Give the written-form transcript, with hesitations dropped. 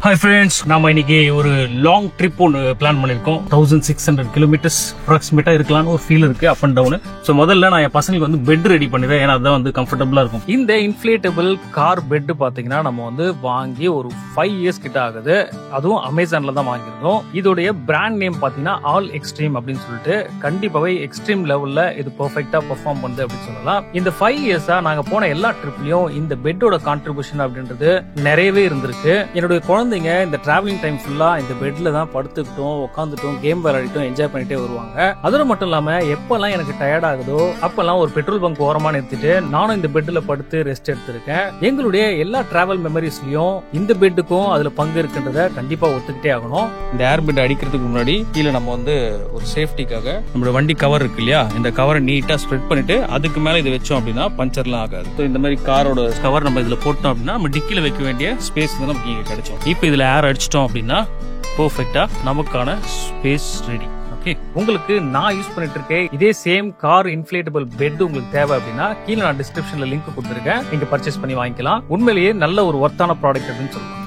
Hi friends, நாம இன்னைக்கு ஒரு லாங் ட்ரிப் ஒன்று பிளான் பண்ணிருக்கோம். 1600 கிலோமீட்டர்ஸ் அப்ராக்சிமேட்டா இருக்கலாம்னு ஒரு ஃபீல் இருக்கு அப் அண்ட் டவுன். ஸோ முதல்ல நான் என் பசங்களுக்கு வந்து பெட் ரெடி பண்ணிடுறேன், ஏன்னா அதுதான் வந்து கம்ஃபர்டபுளா இருக்கும். இந்த இன்ஃபிளேட்டபிள் கார் பெட் பாத்தீங்கன்னா நம்ம வந்து வாங்கி ஒரு 5 இயர்ஸ் கிட்ட ஆகுது. அதுவும் அமேசான்ல தான் வாங்கியிருந்தோம். இதோடைய பிராண்ட் நேம் பாத்தீங்கன்னா ஆல் எக்ஸ்ட்ரீம் அப்படின்னு சொல்லிட்டு, கண்டிப்பாவே எக்ஸ்ட்ரீம் லெவல்ல இது பெர்ஃபெக்ட்டா பெர்ஃபார்ம் பண்ணுது அப்படின்னு சொல்லலாம். இந்த 5 இயர்ஸா நாங்க போன எல்லா ட்ரிப்லயும் இந்த பெட்டோட கான்ட்ரிபியூஷன் அப்படின்றது நிறையவே இருந்திருக்கு. என்னுடைய குழந்தைங்க இந்த டிராவலிங் டைம் ஃபுல்லா இந்த பெட்ல தான் படுத்துக்கிட்டோம், உட்காந்துட்டோம், கேம் விளையாடிட்டும் என்ஜாய் பண்ணிட்டே வருவாங்க. அதோட மட்டும் இல்லாம எப்பெல்லாம் எனக்கு டயர்ட் ஆகுதோ அப்பெல்லாம் ஒரு பெட்ரோல் பங்க் ஓரமா நிறுத்திட்டு நானும் இந்த பெட்ல படுத்து ரெஸ்ட் எடுத்திருக்கேன். எங்களுடைய எல்லா டிராவல் மெமரிஸ்லயும் இந்த பெட்டுக்கும் அதுல பங்கு இருக்குன்றத கண்டிப்பா ஒத்துக்கிட்டே ஆகணும். இந்த ஏர் பெட் அடிக்கிறதுக்கு முன்னாடி கீழே நம்ம வந்து ஒரு சேஃப்டிக்காக நம்மளோட வண்டி கவர் இருக்கு இல்லையா, இந்த கவரை நீட்டா ஸ்ப்ரெட் பண்ணிட்டு அதுக்கு மேல இதை வச்சோம் அப்படின்னா பஞ்சர்லாம் ஆகாது. இந்த மாதிரி காரோட கவர் நம்ம இதுல போட்டோம் அப்படின்னா நம்ம டிக்கில வைக்க வேண்டிய ஸ்பேஸ் தான் நமக்கு இங்க கிடைச்சோம். இப்போ இதுல ஏர் அடிச்சிட்டோம் அப்படின்னா பெர்ஃபெக்ட்டா நமக்கான ஸ்பேஸ் ரெடி. ஓகே, உங்களுக்கு நான் யூஸ் பண்ணிட்டு இருக்கேன் இதே சேம் கார் இன்ஃபிளேட்டபிள் பெட் உங்களுக்கு தேவை அப்படின்னா கீழே நான் டிஸ்கிரிப்ஷன்ல லிங்க் கொடுத்துருக்கேன், நீங்க பர்ச்சேஸ் பண்ணி வாங்கிக்கலாம். உண்மையிலேயே நல்ல ஒரு ஒர்த்தான ப்ராடக்ட் அப்படின்னு சொல்லலாம்.